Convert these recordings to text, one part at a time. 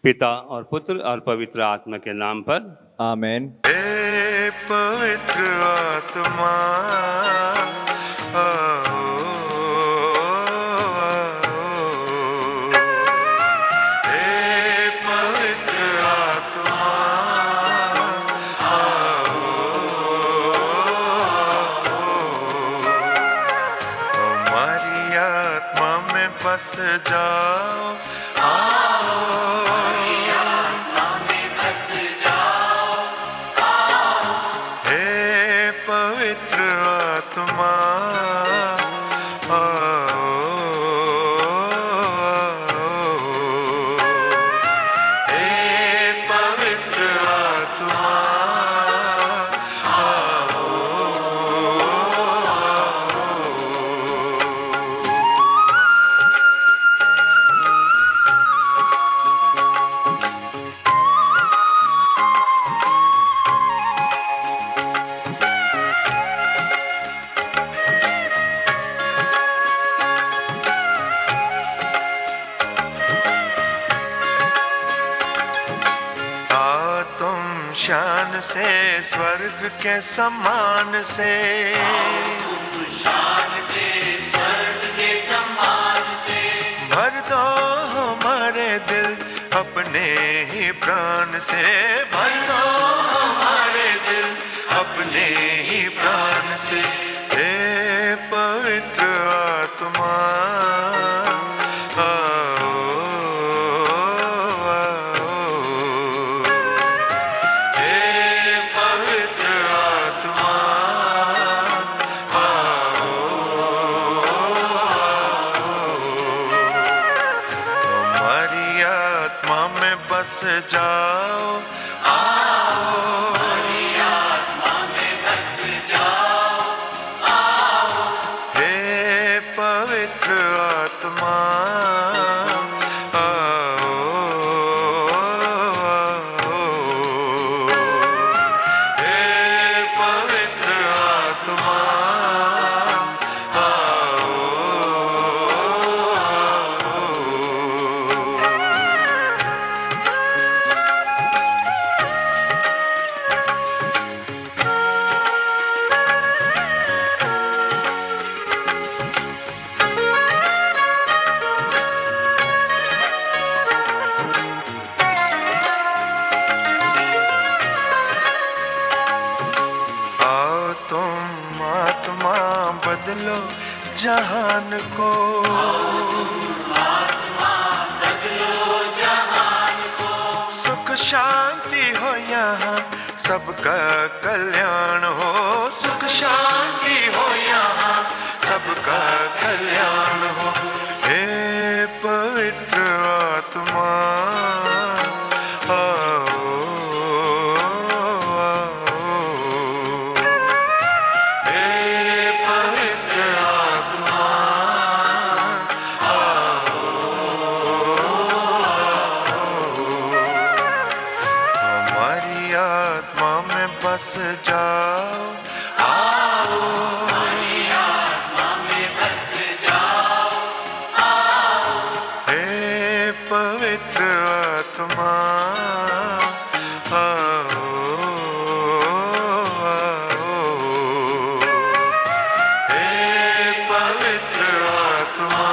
पिता और पुत्र और पवित्र आत्मा के नाम पर आमीन। हे पवित्र आत्मा आओ, हे पवित्र आत्मा आओ, हमारी आत्मा में बस जाओ, हे पवित्र आत्मा आओ, हे पवित्र आत्मा आओ। आओ तुम शान से स्वर्ग के समान से, भर दो हमारे दिल अपने ही प्राण से, भर दो हमारे दिल अपने ही प्राण से, हे पवित्र आत्मा आओ, हे पवित्र आत्मा हमारी आत्मा में बस जाओ, हे पवित्र आत्मा आओ, हे पवित्र आत्मा आओ तुम आत्मा बदलो जहान को, सुख शांति हो यहाँ सबका कल्याण हो, सुख शांति हो यहाँ सबका कल्याण हो, हे पवित्र आत्मा आओ, हे पवित्र आत्मा हमारी आत्मा में बस जाओ, हे पवित्र आत्मा आओ, हे पवित्र आत्मा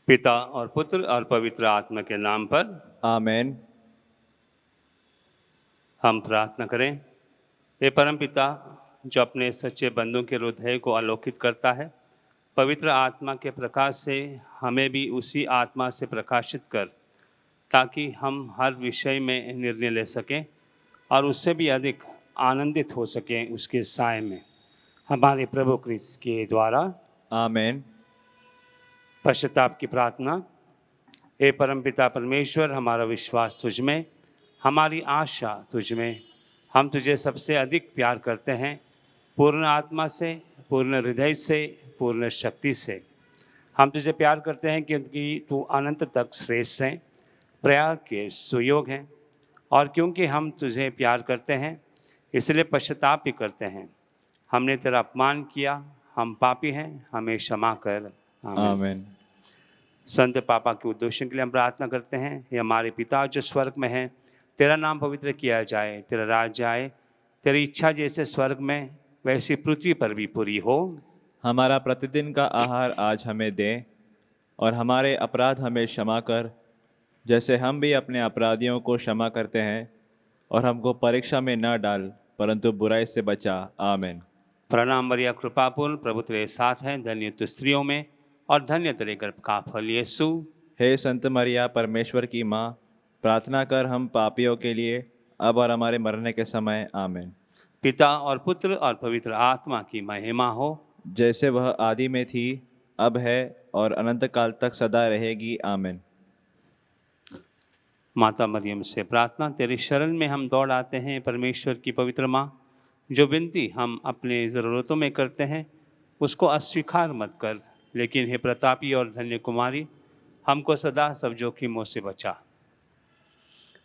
पिता और पुत्र और पवित्र आत्मा के नाम पर आमीन। हम प्रार्थना करें। हे परम पिता, जो अपने सच्चे बंदों के हृदय को आलोकित करता है, पवित्र आत्मा के प्रकाश से हमें भी उसी आत्मा से प्रकाशित कर, ताकि हम हर विषय में निर्णय ले सकें और उससे भी अधिक आनंदित हो सकें उसके साय में, हमारे प्रभु क्रिस्त के द्वारा। आमीन। पश्चाताप की प्रार्थना। हे परमपिता परमेश्वर, हमारा विश्वास तुझ में, हमारी आशा तुझ में, हम तुझे सबसे अधिक प्यार करते हैं, पूर्ण आत्मा से, पूर्ण हृदय से, पूर्ण शक्ति से। हम तुझे प्यार करते हैं क्योंकि तू अनंत तक श्रेष्ठ है, प्रयाग के सुयोग हैं, और क्योंकि हम तुझे प्यार करते हैं इसलिए पश्चाताप भी करते हैं। हमने तेरा अपमान किया, हम पापी हैं, हमें क्षमा कर। आमीन। आमीन। संत पापा के उद्देश्यों के लिए हम प्रार्थना करते हैं। हे हमारे पिता जो स्वर्ग में है, तेरा नाम पवित्र किया जाए, तेरा राज्य आए, तेरी इच्छा जैसे स्वर्ग में वैसी पृथ्वी पर भी पूरी हो। हमारा प्रतिदिन का आहार आज हमें दे, और हमारे अपराध हमें क्षमा कर, जैसे हम भी अपने अपराधियों को क्षमा करते हैं, और हमको परीक्षा में न डाल, परंतु बुराई से बचा। आमीन। प्रणाम मरिया, कृपापूर्ण, प्रभु तेरे साथ है, धन्य तू स्त्रियों में और धन्य तेरे गर्भ का फल यीशु। हे संत मरिया, परमेश्वर की माँ, प्रार्थना कर हम पापियों के लिए, अब और हमारे मरने के समय। आमीन। पिता और पुत्र और पवित्र आत्मा की महिमा हो, जैसे वह आदि में थी, अब है, और अनंत काल तक सदा रहेगी। आमीन। माता मरियम से प्रार्थना। तेरी शरण में हम दौड़ आते हैं परमेश्वर की पवित्र माँ। जो विनती हम अपने ज़रूरतों में करते हैं उसको अस्वीकार मत कर, लेकिन हे प्रतापी और धन्य कुमारी, हमको सदा सब जोखिमों से बचा।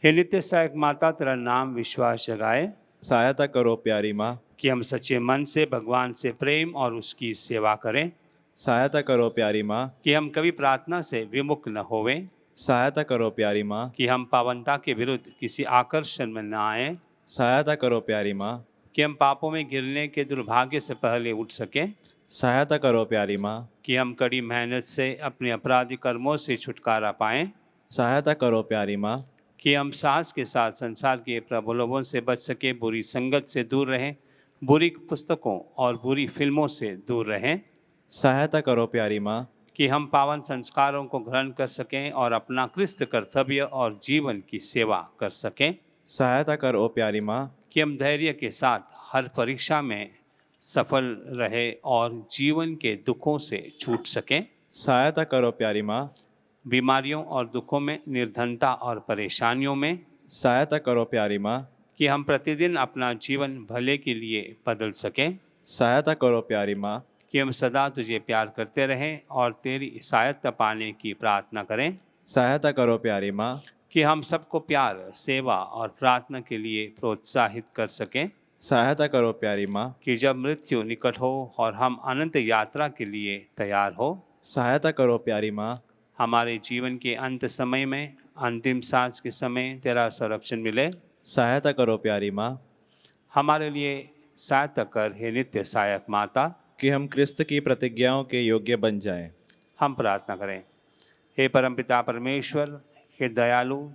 हे नित्य सहायक माता, तेरा नाम विश्वास जगाए सहायता करो प्यारी माँ। कि हम सच्चे मन से भगवान से प्रेम और उसकी सेवा करें, सहायता करो प्यारी माँ। कि हम कभी प्रार्थना से विमुख न होवें, सहायता करो प्यारी माँ। कि हम पावनता के विरुद्ध किसी आकर्षण में न आए, सहायता करो प्यारी माँ। कि हम पापों में गिरने के दुर्भाग्य से पहले उठ सकें, सहायता करो प्यारी माँ। कि हम कड़ी मेहनत से अपने अपराधी कर्मों से छुटकारा पाएं, सहायता करो प्यारी माँ। कि हम साहस के साथ संसार के प्रलोभों से बच सके, बुरी संगत से दूर रहें, बुरी पुस्तकों और बुरी फिल्मों से दूर रहें, सहायता करो प्यारी माँ। कि हम पावन संस्कारों को ग्रहण कर सकें और अपना क्रिस्त कर्तव्य और जीवन की सेवा कर सकें, सहायता करो प्यारी माँ। कि हम धैर्य के साथ हर परीक्षा में सफल रहे और जीवन के दुखों से छूट सकें, सहायता करो प्यारी माँ। बीमारियों और दुखों में, निर्धनता और परेशानियों में, सहायता करो प्यारी माँ। कि हम प्रतिदिन अपना जीवन भले के लिए बदल सकें, सहायता करो प्यारी माँ। कि हम सदा तुझे प्यार करते रहें और तेरी सहायता पाने की प्रार्थना करें, सहायता करो प्यारी माँ। कि हम सबको प्यार, सेवा और प्रार्थना के लिए प्रोत्साहित कर सकें, सहायता करो प्यारी माँ। कि जब मृत्यु निकट हो और हम अनंत यात्रा के लिए तैयार हो, सहायता करो प्यारी माँ। हमारे जीवन के अंत समय में, अंतिम सांस के समय तेरा संरक्षण मिले। सहायता करो प्यारी माँ। हमारे लिए सहायता कर हे नित्य सहायक माता। कि हम क्रिस्त की प्रतिज्ञाओं के योग्य बन जाएं। हम प्रार्थना करें। हे परमपिता परमेश्वर, हे दयालु,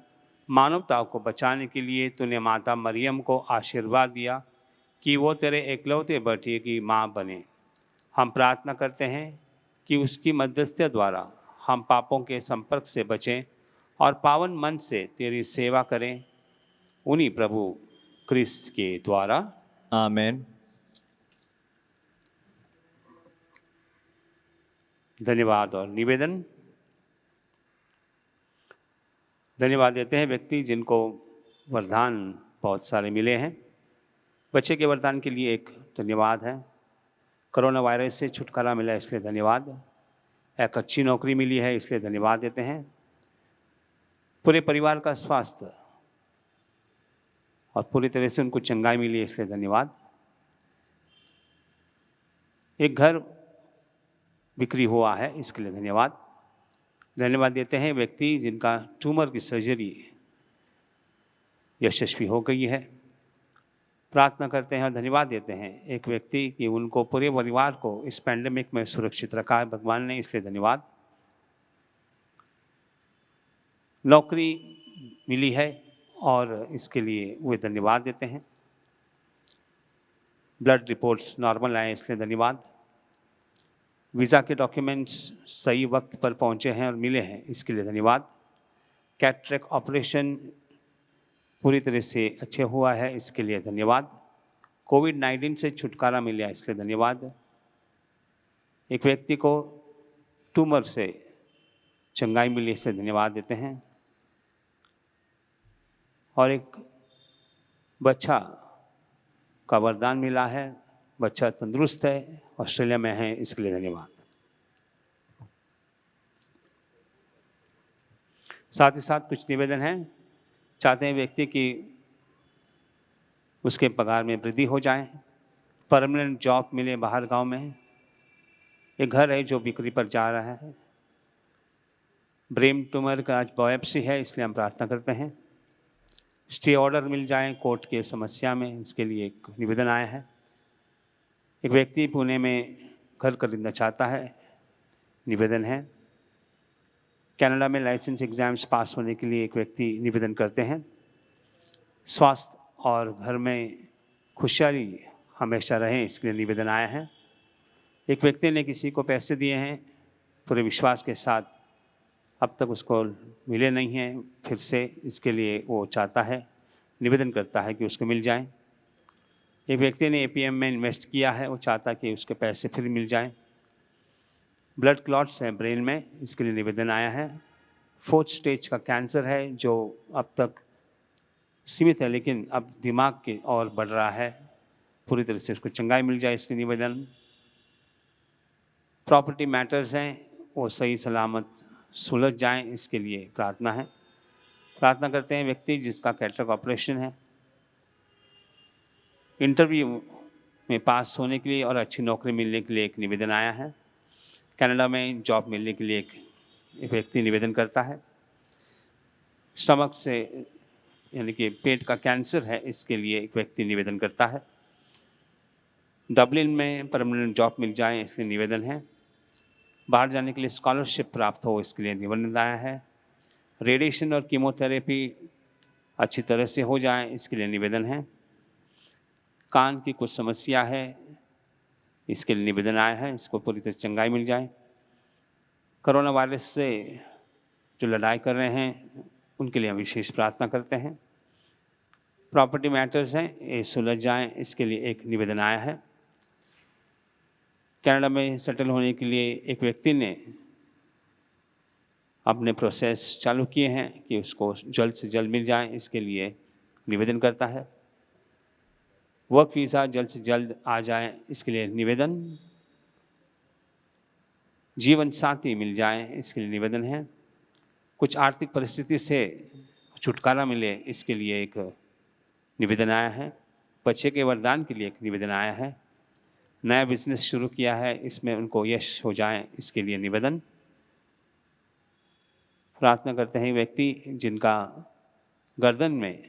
मानवता को बचाने के लिए तूने माता मरियम को आशीर्वाद दिया कि वो तेरे एकलौते बेटे की माँ बने। हम प्रार्थना करते हैं कि उसकी मध्यस्थता द्वारा हम पापों के संपर्क से बचें और पावन मन से तेरी सेवा करें, उन्हीं प्रभु क्रिस्त के द्वारा। आमीन। धन्यवाद और निवेदन। धन्यवाद देते हैं व्यक्ति जिनको वरदान बहुत सारे मिले हैं। बच्चे के वरदान के लिए एक धन्यवाद है। कोरोना वायरस से छुटकारा मिला इसलिए धन्यवाद। एक अच्छी नौकरी मिली है इसलिए धन्यवाद देते हैं। पूरे परिवार का स्वास्थ्य और पूरी तरह से उनको चंगाई मिली है इसलिए धन्यवाद। एक घर बिक्री हुआ है इसके लिए धन्यवाद। धन्यवाद देते हैं व्यक्ति जिनका ट्यूमर की सर्जरी यशस्वी हो गई है। प्रार्थना करते हैं और धन्यवाद देते हैं एक व्यक्ति कि उनको पूरे परिवार को इस पैंडेमिक में सुरक्षित रखा है भगवान ने, इसलिए धन्यवाद। नौकरी मिली है और इसके लिए वे धन्यवाद देते हैं। ब्लड रिपोर्ट्स नॉर्मल आए इसलिए धन्यवाद। वीज़ा के डॉक्यूमेंट्स सही वक्त पर पहुंचे हैं और मिले हैं इसके लिए धन्यवाद। कैटरेक्ट ऑपरेशन पूरी तरह से अच्छे हुआ है इसके लिए धन्यवाद। कोविड-19 से छुटकारा मिला इसलिए धन्यवाद। एक व्यक्ति को ट्यूमर से चंगाई मिली इसलिए धन्यवाद देते हैं। और एक बच्चा का वरदान मिला है, बच्चा तंदुरुस्त है, ऑस्ट्रेलिया में है, इसके लिए धन्यवाद। साथ ही साथ कुछ निवेदन हैं। चाहते हैं व्यक्ति कि उसके पगार में वृद्धि हो जाए, परमानेंट जॉब मिले बाहर गांव में, एक घर है जो बिक्री पर जा रहा है, ब्रेन ट्यूमर का आज बायोप्सी है, इसलिए हम प्रार्थना करते हैं। स्टे ऑर्डर मिल जाए कोर्ट के समस्या में, इसके लिए एक निवेदन आया है। एक व्यक्ति पुणे में घर खरीदना चाहता है, निवेदन है। कनाडा में लाइसेंस एग्जाम्स पास होने के लिए एक व्यक्ति निवेदन करते हैं। स्वास्थ्य और घर में खुशहाली हमेशा रहे, इसके लिए निवेदन आया है। एक व्यक्ति ने किसी को पैसे दिए हैं पूरे विश्वास के साथ, अब तक उसको मिले नहीं हैं फिर से, इसके लिए वो चाहता है, निवेदन करता है कि उसको मिल जाए। एक व्यक्ति ने एपीएम में इन्वेस्ट किया है, वो चाहता है कि उसके पैसे फिर मिल जाएं। ब्लड क्लॉट्स हैं ब्रेन में, इसके लिए निवेदन आया है। 4th स्टेज का कैंसर है जो अब तक सीमित है लेकिन अब दिमाग की ओर बढ़ रहा है, पूरी तरह से उसको चंगाई मिल जाए, इसके निवेदन। प्रॉपर्टी मैटर्स हैं, वो सही सलामत सुलझ जाएं, इसके लिए प्रार्थना है। प्रार्थना करते हैं व्यक्ति जिसका कैटरेक्ट ऑपरेशन है, इंटरव्यू में पास होने के लिए और अच्छी नौकरी मिलने के लिए एक निवेदन आया है। कनाडा में जॉब मिलने के लिए एक व्यक्ति निवेदन करता है। स्टमक से यानी कि पेट का कैंसर है, इसके लिए एक व्यक्ति निवेदन करता है। डबलिन में परमानेंट जॉब मिल जाए, इसलिए निवेदन है। बाहर जाने के लिए स्कॉलरशिप प्राप्त हो, इसके लिए निवेदन आया है। रेडिएशन और कीमोथेरेपी अच्छी तरह से हो जाए, इसके लिए निवेदन है। कान की कुछ समस्या है, इसके लिए निवेदन आया है, इसको पूरी तरह चंगाई मिल जाए। कोरोना वायरस से जो लड़ाई कर रहे हैं उनके लिए हम विशेष प्रार्थना करते हैं। प्रॉपर्टी मैटर्स हैं, ये सुलझ जाएं, इसके लिए एक निवेदन आया है। कनाडा में सेटल होने के लिए एक व्यक्ति ने अपने प्रोसेस चालू किए हैं कि उसको जल्द से जल्द मिल जाए, इसके लिए निवेदन करता है। वर्क वीज़ा जल्द से जल्द आ जाए, इसके लिए निवेदन। जीवन साथी मिल जाए, इसके लिए निवेदन है। कुछ आर्थिक परिस्थिति से छुटकारा मिले, इसके लिए एक निवेदन आया है। बच्चे के वरदान के लिए एक निवेदन आया है। नया बिजनेस शुरू किया है, इसमें उनको यश हो जाए, इसके लिए निवेदन। प्रार्थना करते हैं व्यक्ति जिनका गर्दन में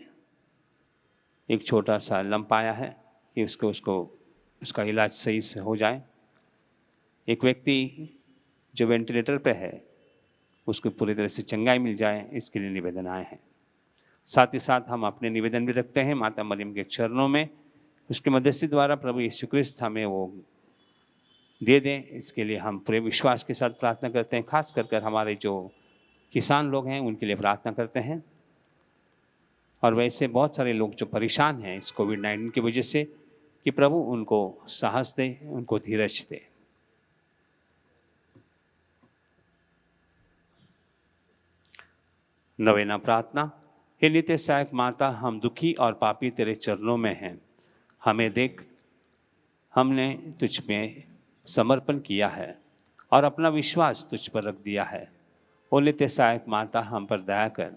एक छोटा सा लंप आया है कि उसका इलाज सही से हो जाए। एक व्यक्ति जो वेंटिलेटर पे है उसको पूरी तरह से चंगाई मिल जाए, इसके लिए निवेदन आए हैं। साथ ही साथ हम अपने निवेदन भी रखते हैं माता मरियम के चरणों में, उसके मध्यस्थी द्वारा प्रभु यीशु क्रिस्त हमें वो दे दें, इसके लिए हम पूरे विश्वास के साथ प्रार्थना करते हैं। खास कर हमारे जो किसान लोग हैं उनके लिए प्रार्थना करते हैं, और वैसे बहुत सारे लोग जो परेशान हैं इस कोविड-19 की वजह से, कि प्रभु उनको साहस दे, उनको धीरज दे। नवेना प्रार्थना। हे नित्य सहायक माता, हम दुखी और पापी तेरे चरणों में हैं, हमें देख। हमने तुझ में समर्पण किया है और अपना विश्वास तुझ पर रख दिया है। ओ नित्य सहायक माता, हम पर दया कर।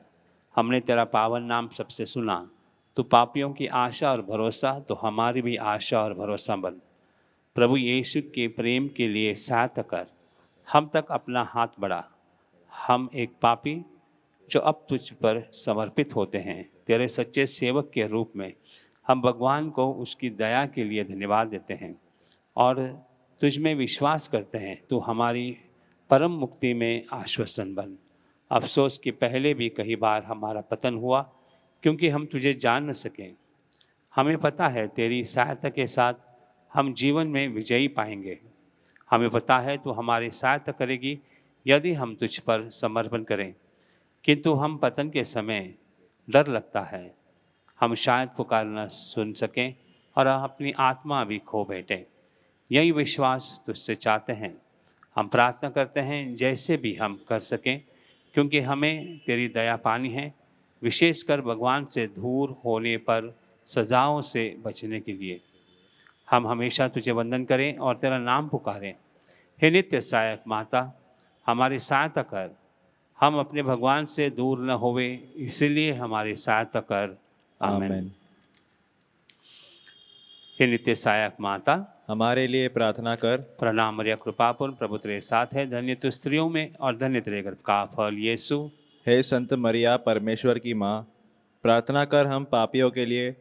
हमने तेरा पावन नाम सबसे सुना, तू पापियों की आशा और भरोसा, तो हमारी भी आशा और भरोसा बन। प्रभु यीशु के प्रेम के लिए सहायता कर, हम तक अपना हाथ बढ़ा। हम एक पापी जो अब तुझ पर समर्पित होते हैं, तेरे सच्चे सेवक के रूप में हम भगवान को उसकी दया के लिए धन्यवाद देते हैं और तुझ में विश्वास करते हैं। तू हमारी परम मुक्ति में आश्वासन बन। अफसोस कि पहले भी कई बार हमारा पतन हुआ क्योंकि हम तुझे जान न सकें। हमें पता है तेरी सहायता के साथ हम जीवन में विजयी पाएंगे। हमें पता है तू हमारी सहायता करेगी यदि हम तुझ पर समर्पण करें, किंतु हम पतन के समय डर लगता है, हम शायद पुकार न सुन सकें और अपनी आत्मा भी खो बैठें। यही विश्वास तुझसे चाहते हैं। हम प्रार्थना करते हैं जैसे भी हम कर सकें, क्योंकि हमें तेरी दया पानी है, विशेषकर भगवान से दूर होने पर सजाओं से बचने के लिए। हम हमेशा तुझे वंदन करें और तेरा नाम पुकारें। हे नित्य सहायक माता, हमारी सहायता कर। हम अपने भगवान से दूर न होवे, इसीलिए हमारी सहायता कर। आमीन। आमीन। हे नित्य सहायक माता, हमारे लिए प्रार्थना कर। प्रणाम मरिया, कृपापूर्ण, प्रभु तेरे साथ है, धन्य तू स्त्रियों में और धन्य तेरे गर्भ का फल यीशु। हे संत मरिया, परमेश्वर की माँ, प्रार्थना कर हम पापियों के लिए,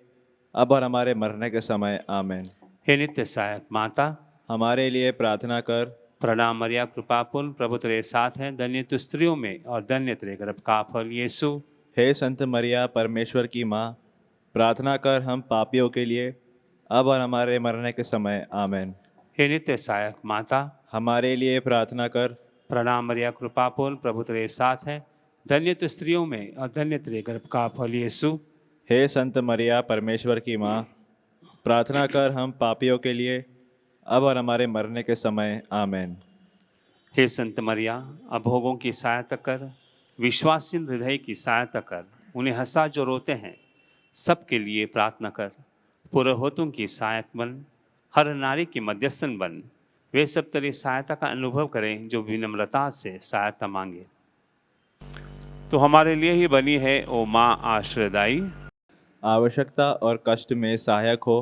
अब और हमारे मरने के समय। आमीन। हे नित्य सहायक माता, हमारे लिए प्रार्थना कर। प्रणाम मरिया, कृपापूर्ण, प्रभु तेरे साथ है, धन्य तू स्त्रियों में और धन्य तेरे गर्भ का फल यीशु। हे संत मरिया, परमेश्वर की माँ, प्रार्थना कर हम पापियों के लिए, अब और हमारे मरने के समय। आमीन। हे नित्य सहायक माता, हमारे लिए प्रार्थना कर। प्रणाम मरिया, कृपापूर्ण, प्रभु तेरे साथ है, धन्य तू स्त्रियों में और धन्य तेरे गर्भ का फल यीशु। हे संत मरिया, परमेश्वर की माँ, प्रार्थना कर हम पापियों के लिए, अब और हमारे मरने के समय। आमीन। हे संत मरिया, अभोगों की सहायता कर, विश्वासीन हृदय की सहायता कर, उन्हें हंसा जो रोते हैं, सबके लिए प्रार्थना कर। पुरोहितों की सहायक बन, हर नारी की मध्यस्थन बन, वे सब तेरी सहायता का अनुभव करें जो विनम्रता से सहायता मांगे। तो हमारे लिए ही बनी है ओ माँ आश्रयदायी, आवश्यकता और कष्ट में सहायक हो।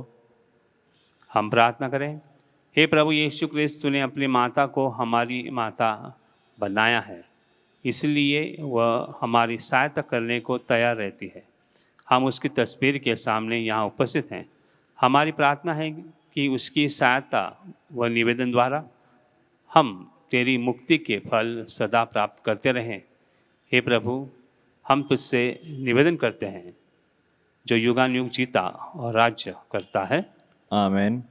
हम प्रार्थना करें। हे प्रभु यीशु क्रिस्त, तूने अपनी माता को हमारी माता बनाया है, इसलिए वह हमारी सहायता करने को तैयार रहती है। हम उसकी तस्वीर के सामने यहाँ उपस्थित हैं। हमारी प्रार्थना है कि उसकी सहायता व निवेदन द्वारा हम तेरी मुक्ति के फल सदा प्राप्त करते रहें। हे प्रभु, हम तुझसे निवेदन करते हैं, जो युगानुयुग जीता और राज्य करता है। आमीन।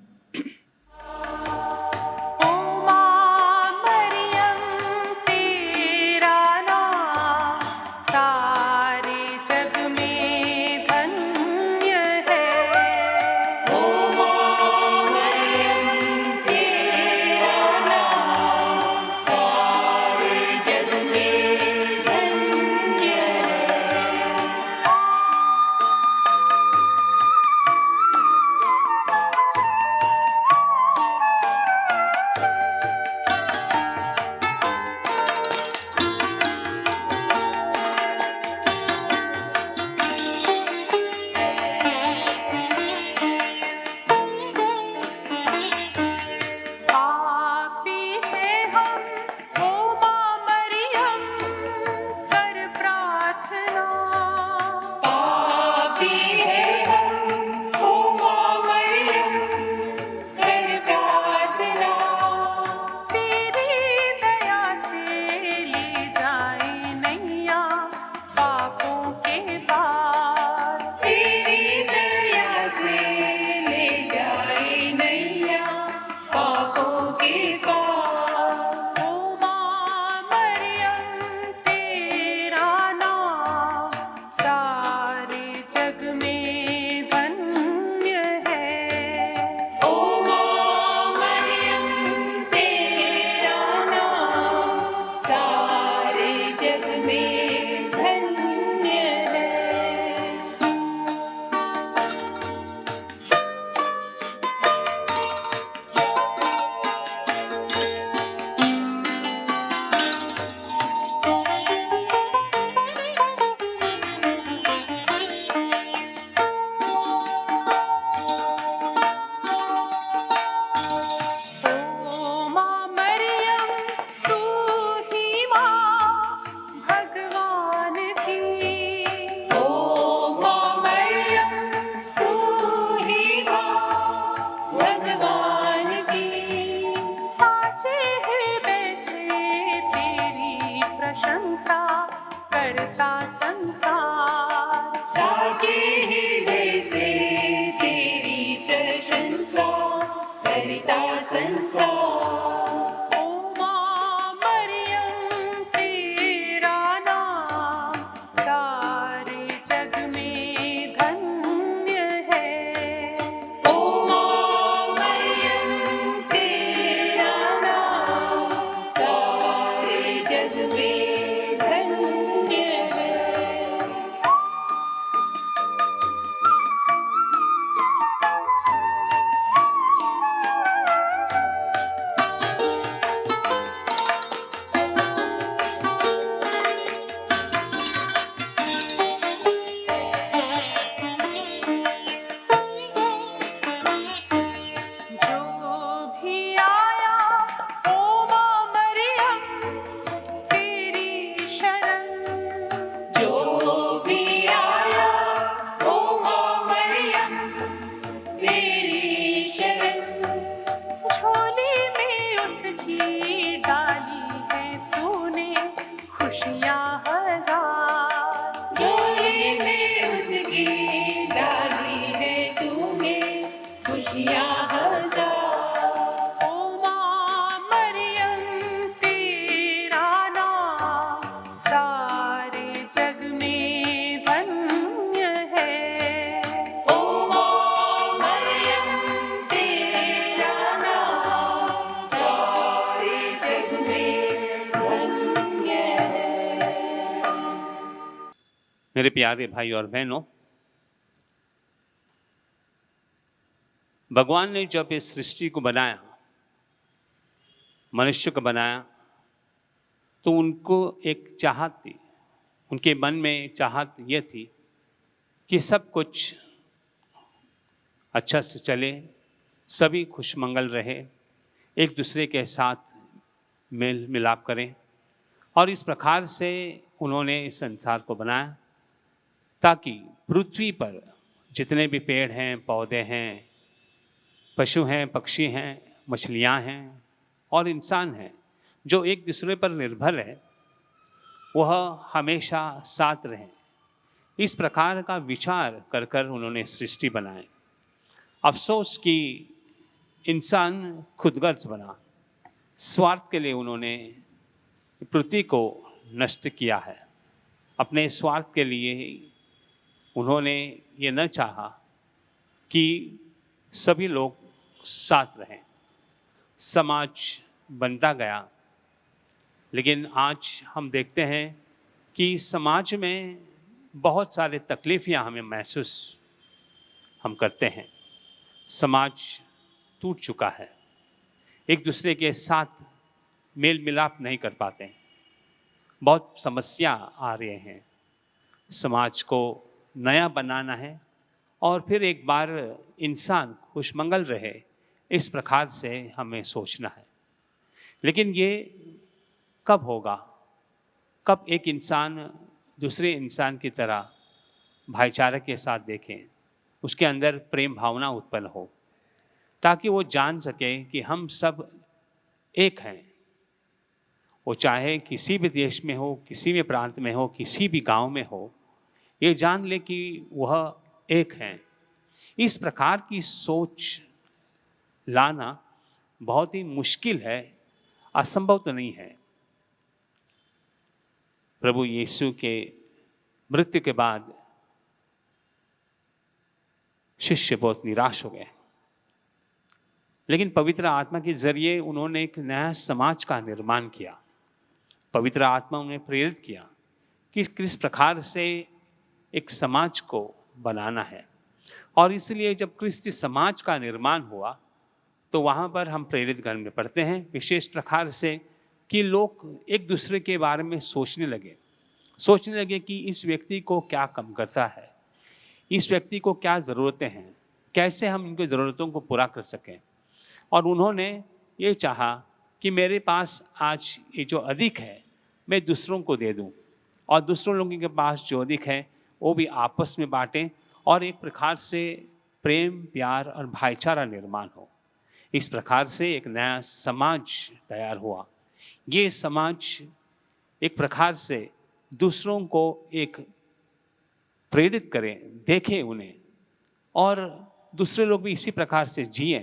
मेरे प्यारे भाई और बहनों, भगवान ने जब इस सृष्टि को बनाया, मनुष्य को बनाया, तो उनको एक चाहत थी, उनके मन में चाहत ये थी कि सब कुछ अच्छा से चले, सभी खुशमंगल रहे, एक दूसरे के साथ मेल मिलाप करें। और इस प्रकार से उन्होंने इस संसार को बनाया ताकि पृथ्वी पर जितने भी पेड़ हैं, पौधे हैं, पशु हैं, पक्षी हैं, मछलियां हैं और इंसान हैं, जो एक दूसरे पर निर्भर है, वह हमेशा साथ रहें। इस प्रकार का विचार कर कर उन्होंने सृष्टि बनाए। अफसोस कि इंसान खुदगर्ज बना, स्वार्थ के लिए उन्होंने पृथ्वी को नष्ट किया है। अपने स्वार्थ के लिए उन्होंने ये न चाहा कि सभी लोग साथ रहें, समाज बनता गया। लेकिन आज हम देखते हैं कि समाज में बहुत सारे तकलीफियां हमें महसूस हम करते हैं। समाज टूट चुका है, एक दूसरे के साथ मेल मिलाप नहीं कर पाते, बहुत समस्या आ रहे हैं। समाज को नया बनाना है और फिर एक बार इंसान खुशमंगल रहे, इस प्रकार से हमें सोचना है। लेकिन ये कब होगा, कब एक इंसान दूसरे इंसान की तरह भाईचारे के साथ देखें, उसके अंदर प्रेम भावना उत्पन्न हो, ताकि वो जान सके कि हम सब एक हैं। वो चाहे किसी भी देश में हो, किसी भी प्रांत में हो, किसी भी गांव में हो, ये जान ले कि वह एक हैं। इस प्रकार की सोच लाना बहुत ही मुश्किल है, असंभव तो नहीं है। प्रभु यीशु के मृत्यु के बाद शिष्य बहुत निराश हो गए, लेकिन पवित्र आत्मा के जरिए उन्होंने एक नया समाज का निर्माण किया। पवित्र आत्मा उन्हें प्रेरित किया कि किस प्रकार से एक समाज को बनाना है। और इसलिए जब क्रिस्ती समाज का निर्माण हुआ तो वहाँ पर हम प्रेरित ग्रंथ में पढ़ते हैं विशेष प्रकार से कि लोग एक दूसरे के बारे में सोचने लगे कि इस व्यक्ति को क्या कम करता है, इस व्यक्ति को क्या ज़रूरतें हैं, कैसे हम इनकी ज़रूरतों को पूरा कर सकें। और उन्होंने ये चाहा कि मेरे पास आज ये जो अधिक है मैं दूसरों को दे दूं, और दूसरों लोगों के पास जो अधिक है वो भी आपस में बांटें, और एक प्रकार से प्रेम, प्यार और भाईचारा निर्माण हो। इस प्रकार से एक नया समाज तैयार हुआ। ये समाज एक प्रकार से दूसरों को एक प्रेरित करें, देखें उन्हें, और दूसरे लोग भी इसी प्रकार से जिए,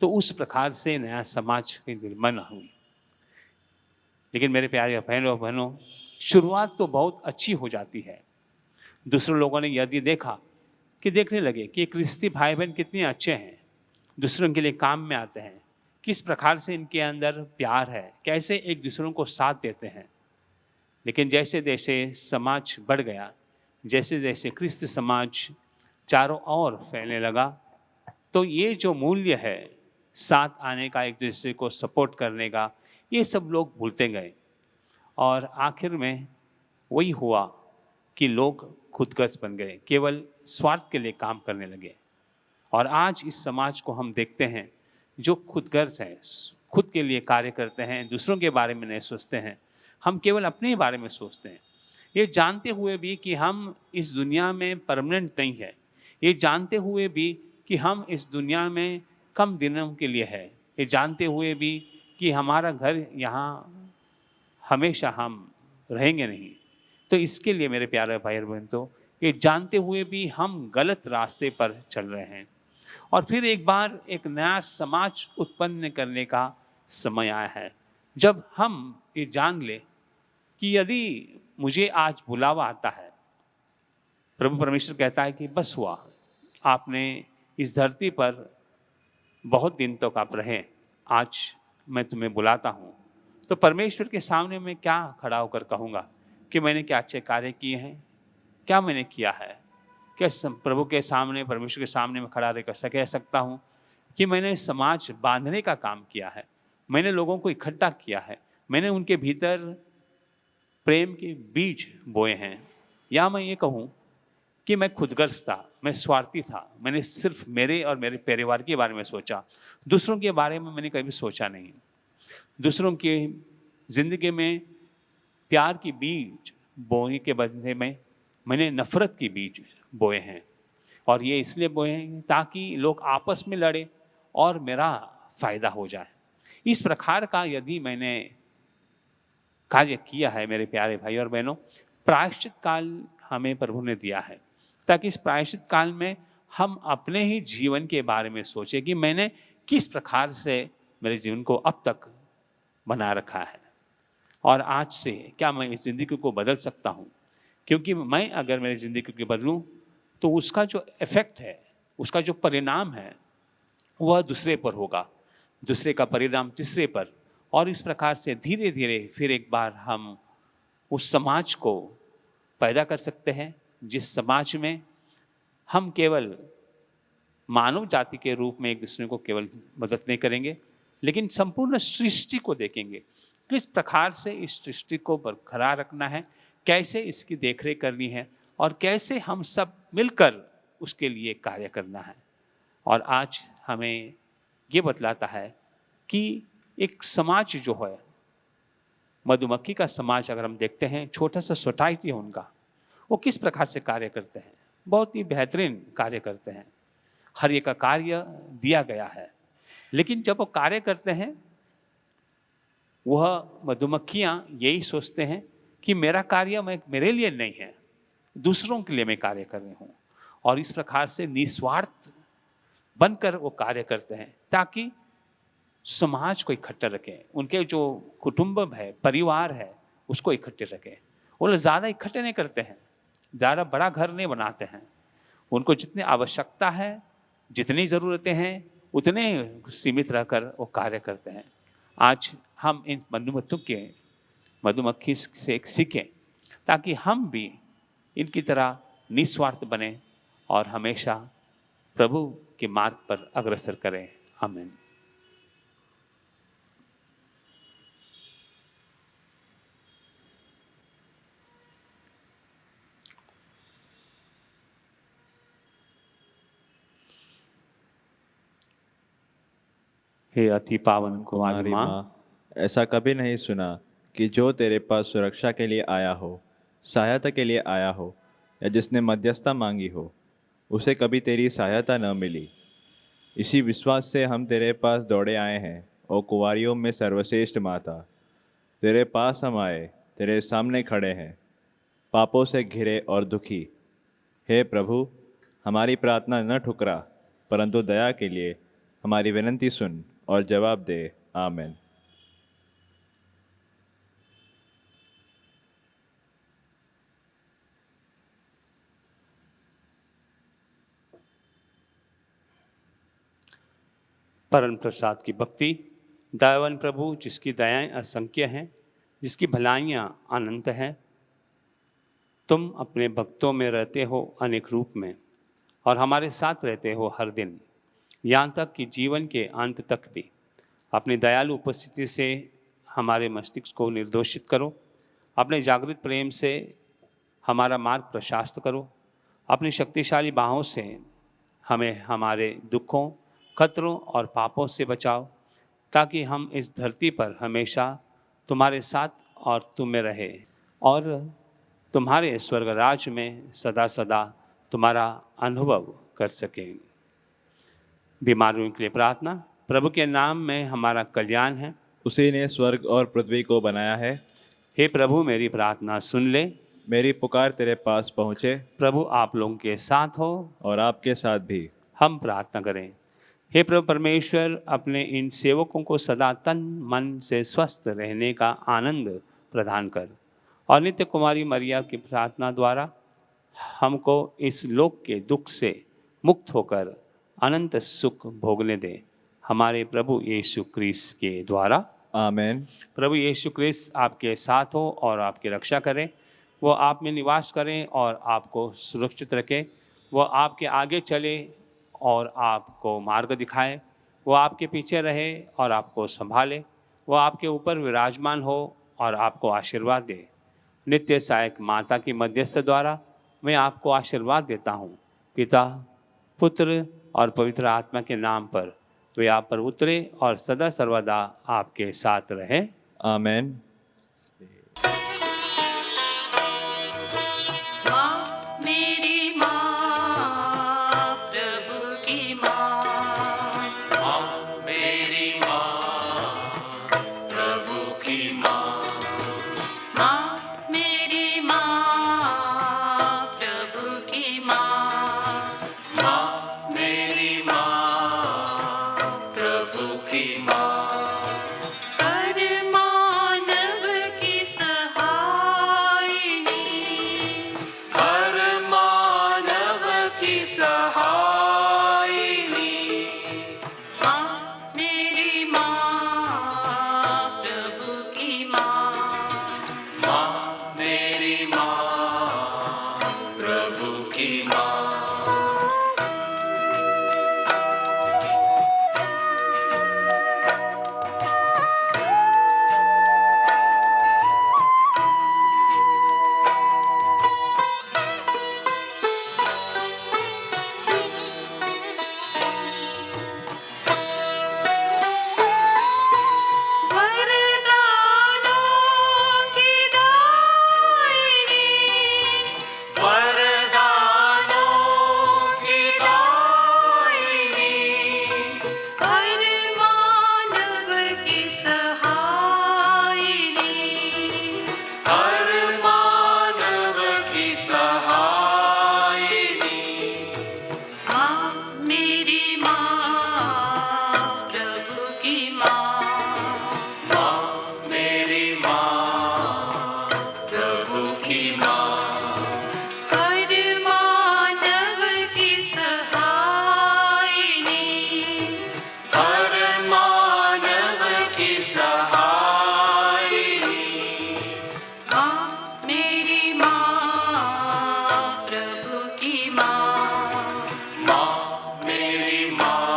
तो उस प्रकार से नया समाज की निर्माण हुई। लेकिन मेरे प्यारे बहनों, शुरुआत तो बहुत अच्छी हो जाती है। दूसरे लोगों ने यदि देखा कि देखने लगे कि क्रिस्ती भाई बहन कितने अच्छे हैं, दूसरों के लिए काम में आते हैं, किस प्रकार से इनके अंदर प्यार है, कैसे एक दूसरों को साथ देते हैं। लेकिन जैसे जैसे समाज बढ़ गया, जैसे जैसे क्रिस्त समाज चारों ओर फैलने लगा, तो ये जो मूल्य है साथ आने का, एक दूसरे को सपोर्ट करने का, ये सब लोग भूलते गए। और आखिर में वही हुआ कि लोग खुदगर्ज बन गए, केवल स्वार्थ के लिए काम करने लगे। और आज इस समाज को हम देखते हैं जो खुदगर्ज हैं, खुद के लिए कार्य करते हैं, दूसरों के बारे में नहीं सोचते हैं, हम केवल अपने बारे में सोचते हैं। ये जानते हुए भी कि हम इस दुनिया में परमानेंट नहीं है, ये जानते हुए भी कि हम इस दुनिया में कम दिनों के लिए है, ये जानते हुए भी कि हमारा घर यहाँ हमेशा हम रहेंगे नहीं, तो इसके लिए मेरे प्यारे भाई और बहन, तो ये जानते हुए भी हम गलत रास्ते पर चल रहे हैं। और फिर एक बार एक नया समाज उत्पन्न करने का समय आया है, जब हम ये जान ले कि यदि मुझे आज बुलावा आता है, प्रभु परमेश्वर कहता है कि बस हुआ, आपने इस धरती पर बहुत दिन तक आप रहे, आज मैं तुम्हें बुलाता हूँ, तो परमेश्वर के सामने मैं क्या खड़ा होकर कहूँगा कि मैंने क्या अच्छे कार्य किए हैं, क्या मैंने किया है? क्या प्रभु के सामने, परमेश्वर के सामने मैं खड़ा रह कह सकता हूँ कि मैंने समाज बांधने का काम किया है, मैंने लोगों को इकट्ठा किया है, मैंने उनके भीतर प्रेम के बीज बोए हैं? या मैं ये कहूँ कि मैं खुदगर्ज था, मैं स्वार्थी था, मैंने सिर्फ मेरे और मेरे परिवार के बारे में सोचा, दूसरों के बारे में मैंने कभी सोचा नहीं। दूसरों की ज़िंदगी में प्यार की बीज बोने के बदले में मैंने नफ़रत की बीज बोए हैं, और ये इसलिए बोए हैं ताकि लोग आपस में लड़े और मेरा फ़ायदा हो जाए। इस प्रकार का यदि मैंने कार्य किया है मेरे प्यारे भाई और बहनों, प्रायश्चित काल हमें प्रभु ने दिया है ताकि इस प्रायश्चित काल में हम अपने ही जीवन के बारे में सोचें कि मैंने किस प्रकार से मेरे जीवन को अब तक बना रखा है, और आज से क्या मैं इस ज़िंदगी को बदल सकता हूँ? क्योंकि मैं अगर मेरी ज़िंदगी को बदलूँ तो उसका जो इफ़ेक्ट है, उसका जो परिणाम है, वह दूसरे पर होगा, दूसरे का परिणाम तीसरे पर, और इस प्रकार से धीरे धीरे फिर एक बार हम उस समाज को पैदा कर सकते हैं जिस समाज में हम केवल मानव जाति के रूप में एक दूसरे को केवल मदद नहीं करेंगे, लेकिन संपूर्ण सृष्टि को देखेंगे, किस प्रकार से इस सृष्टि को बरकरार रखना है, कैसे इसकी देखरेख करनी है, और कैसे हम सब मिलकर उसके लिए कार्य करना है। और आज हमें ये बतलाता है कि एक समाज जो है, मधुमक्खी का समाज अगर हम देखते हैं, छोटा सा सोसाइटी है उनका, वो किस प्रकार से कार्य करते हैं, बहुत ही बेहतरीन कार्य करते हैं, हर एक का कार्य दिया गया है, लेकिन जब वो कार्य करते हैं वह मधुमक्खियाँ यही सोचते हैं कि मेरा कार्य मेरे लिए नहीं है, दूसरों के लिए मैं कार्य कर रही हूँ, और इस प्रकार से निस्वार्थ बनकर वो कार्य करते हैं ताकि समाज को इकट्ठा रखें, उनके जो कुटुंब है, परिवार है, उसको इकट्ठे रखें। वो लोग ज़्यादा इकट्ठे नहीं करते हैं, ज़्यादा बड़ा घर नहीं बनाते हैं, उनको जितनी आवश्यकता है, जितनी ज़रूरतें हैं, उतने सीमित रहकर वो कार्य करते हैं। आज हम इन मधुमक्खी से सीखें ताकि हम भी इनकी तरह निस्वार्थ बने और हमेशा प्रभु के मार्ग पर अग्रसर करें। आमीन। हे अति पावन कुमारी हमारी माँ, माँ, ऐसा कभी नहीं सुना कि जो तेरे पास सुरक्षा के लिए आया हो, सहायता के लिए आया हो, या जिसने मध्यस्थता मांगी हो, उसे कभी तेरी सहायता न मिली। इसी विश्वास से हम तेरे पास दौड़े आए हैं, और कुंवारियों में सर्वश्रेष्ठ माता, तेरे पास हम आए, तेरे सामने खड़े हैं, पापों से घिरे और दुखी। हे प्रभु, हमारी प्रार्थना न ठुकरा, परंतु दया के लिए हमारी विनती सुन और जवाब दे। आमीन। परम प्रसाद की भक्ति। दयावान प्रभु, जिसकी दयाएं असंख्य हैं, जिसकी भलाइयाँ अनंत हैं, तुम अपने भक्तों में रहते हो अनेक रूप में, और हमारे साथ रहते हो हर दिन, यहाँ तक कि जीवन के अंत तक भी। अपनी दयालु उपस्थिति से हमारे मस्तिष्क को निर्दोषित करो, अपने जागृत प्रेम से हमारा मार्ग प्रशस्त करो, अपनी शक्तिशाली बाहों से हमें हमारे दुखों, खतरों और पापों से बचाओ, ताकि हम इस धरती पर हमेशा तुम्हारे साथ और तुम में रहे, और तुम्हारे स्वर्ग राज में सदा सदा तुम्हारा अनुभव कर सकें। बीमारियों के लिए प्रार्थना। प्रभु के नाम में हमारा कल्याण है, उसी ने स्वर्ग और पृथ्वी को बनाया है। हे प्रभु, मेरी प्रार्थना सुन ले। मेरी पुकार तेरे पास पहुँचे। प्रभु आप लोगों के साथ हो और आपके साथ भी। हम प्रार्थना करें। हे प्रभु परमेश्वर, अपने इन सेवकों को सदा तन मन से स्वस्थ रहने का आनंद प्रदान कर, और नित्य कुमारी मरिया की प्रार्थना द्वारा हमको इस लोक के दुख से मुक्त होकर अनंत सुख भोगने दे, हमारे प्रभु यीशु क्रिस्त के द्वारा। आमीन। प्रभु यीशु क्रिस्त आपके साथ हो और आपकी रक्षा करें। वो आप में निवास करें और आपको सुरक्षित रखें। वो आपके आगे चले और आपको मार्ग दिखाए। वो आपके पीछे रहे और आपको संभाले। वो आपके ऊपर विराजमान हो और आपको आशीर्वाद दे। नित्य सहायक माता की मध्यस्थ द्वारा मैं आपको आशीर्वाद देता हूँ। पिता, पुत्र और पवित्र आत्मा के नाम पर वे आप पर उतरे और सदा सर्वदा आपके साथ रहे। आमीन। माँ मेरी माँ प्रभु की माँ, माँ मेरी माँ प्रभु की माँ, माँ मेरी माँ प्रभु की माँ, माँ मेरी माँ प्रभु की माँ, हर मानव की सहायिनी, हर मानव की सहायिनी, माँ मेरी माँ प्रभु की माँ, माँ मेरी माँ प्रभु की माँ। वरदानों की दायिनी, वरदानों की दायिनी, हर मानव की सहायिनी, हर मानव की सहायिनी, माँ मेरी माँ प्रभु की माँ, माँ मेरी माँ प्रभु की माँ, हर मानव की सहायिनी, हर मानव की सहायिनी, माँ मेरी माँ प्रभु की माँ, माँ मेरी माँ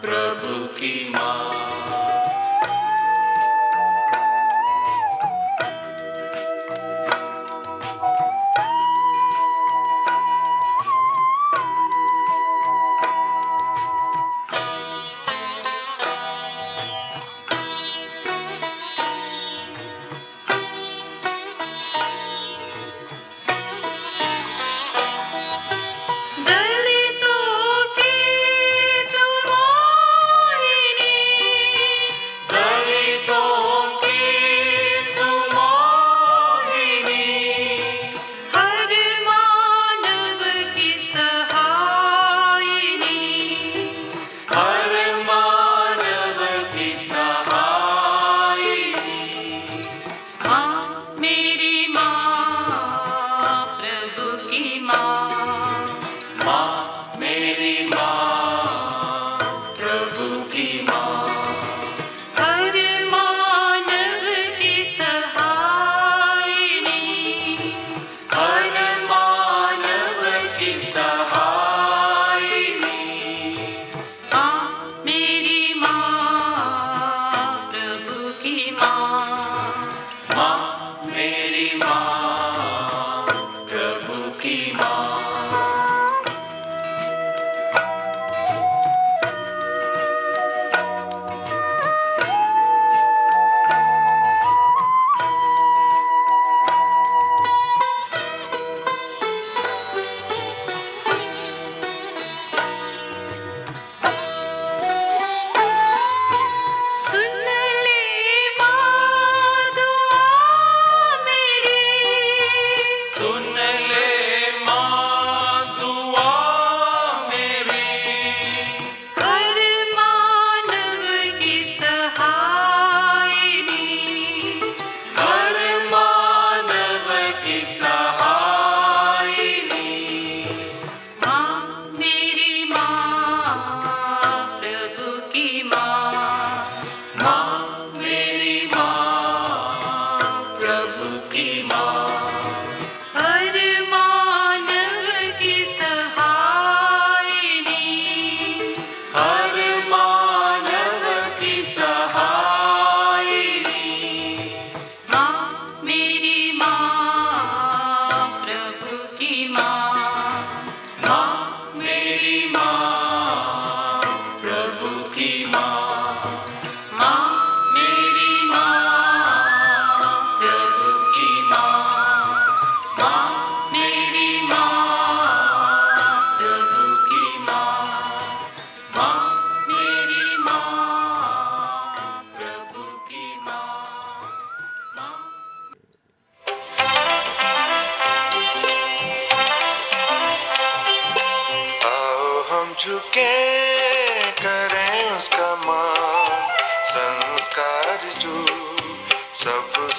प्रभु की माँ।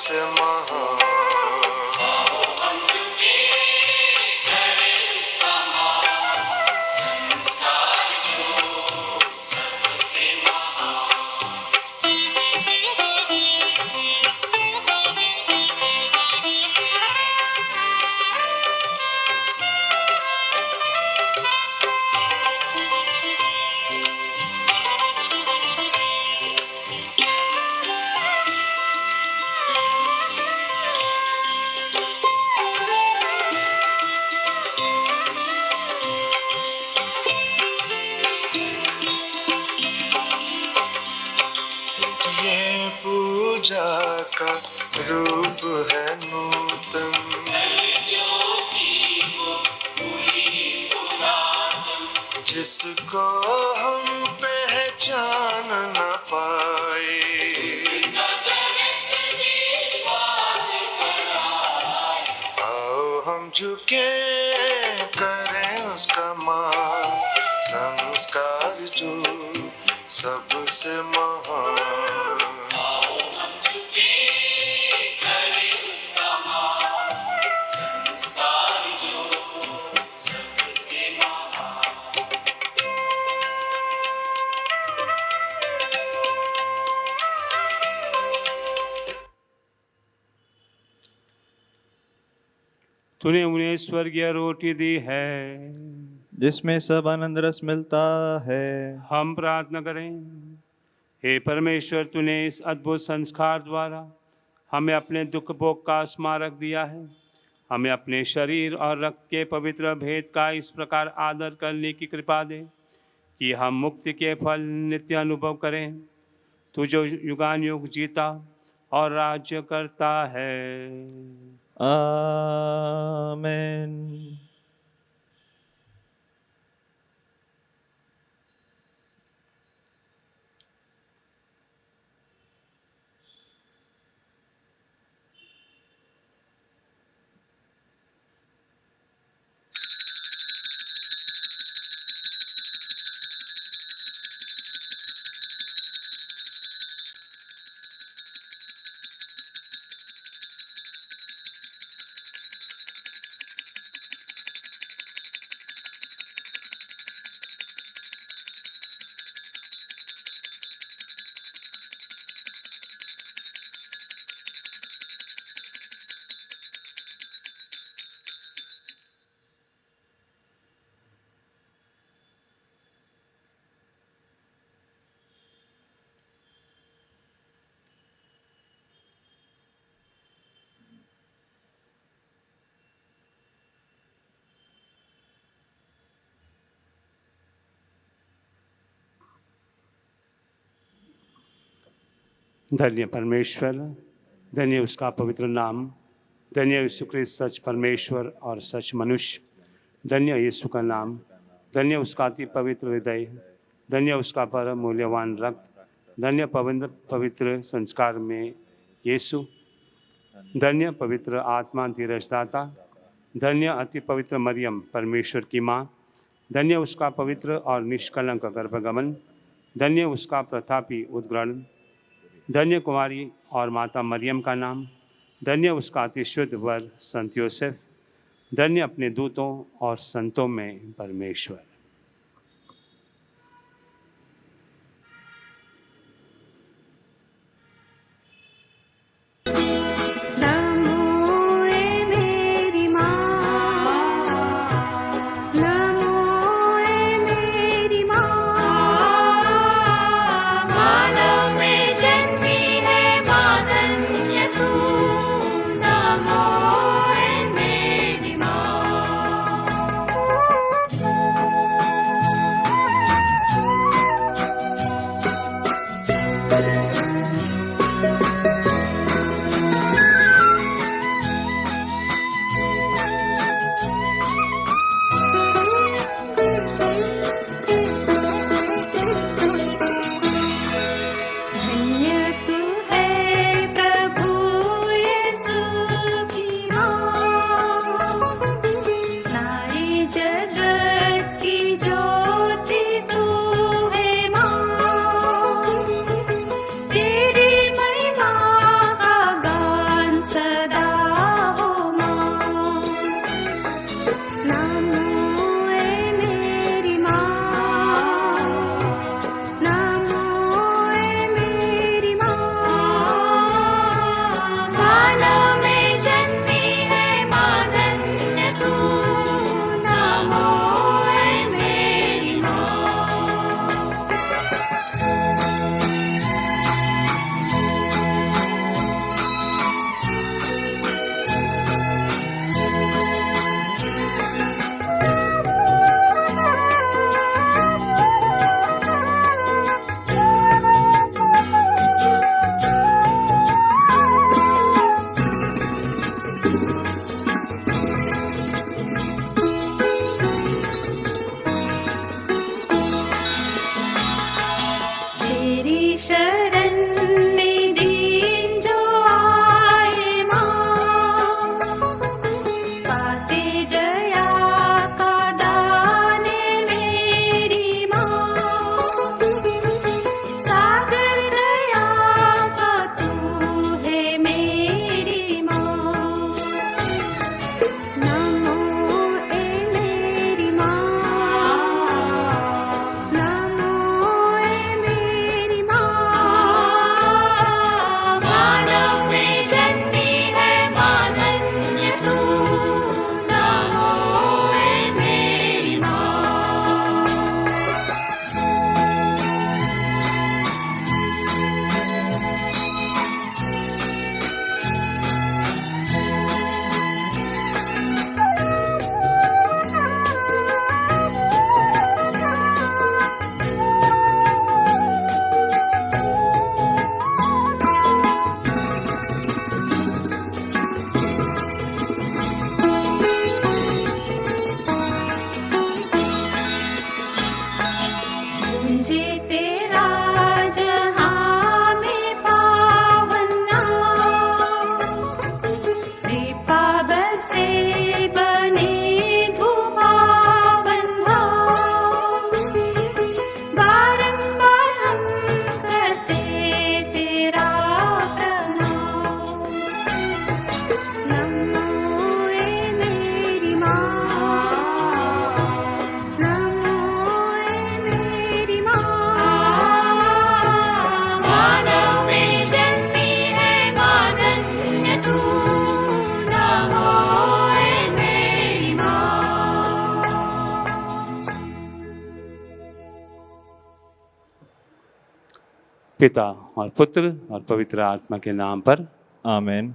सबसे महान। ये पूजा का रूप है नूतन, जिसको हम पहचान न पाए। आओ हम झुके करें उसका मान, संस्कार जो सबसे महान। तूने उन्हें स्वर्गीय रोटी दी है, जिसमें सब आनंद रस मिलता है। हम प्रार्थना करें। हे परमेश्वर, तूने इस अद्भुत संस्कार द्वारा हमें अपने दुख भोग का स्मारक दिया है। हमें अपने शरीर और रक्त के पवित्र भेद का इस प्रकार आदर करने की कृपा दे कि हम मुक्ति के फल नित्य अनुभव करें। तू जो युगान युग जीता और राज्य करता है। आमेन। धन्य परमेश्वर, धन्य उसका पवित्र नाम, धन्य यीशु क्रिस्त सच परमेश्वर और सच मनुष्य, धन्य यीशु का नाम, धन्य उसका अति पवित्र हृदय, धन्य उसका परम मूल्यवान रक्त, धन्य पवित्र संस्कार में यीशु, धन्य पवित्र आत्मा धीरजदाता, धन्य अति पवित्र मरियम परमेश्वर की माँ, धन्य उसका पवित्र और निष्कलंक गर्भगमन, धन्य उसका प्रतापी उद्ग्रण, धन्य कुमारी और माता मरियम का नाम, धन्य उसका अति शुद्ध वर संत योसेफ, धन्य अपने दूतों और संतों में परमेश्वर। पिता और पुत्र और पवित्र आत्मा के नाम पर। आमीन।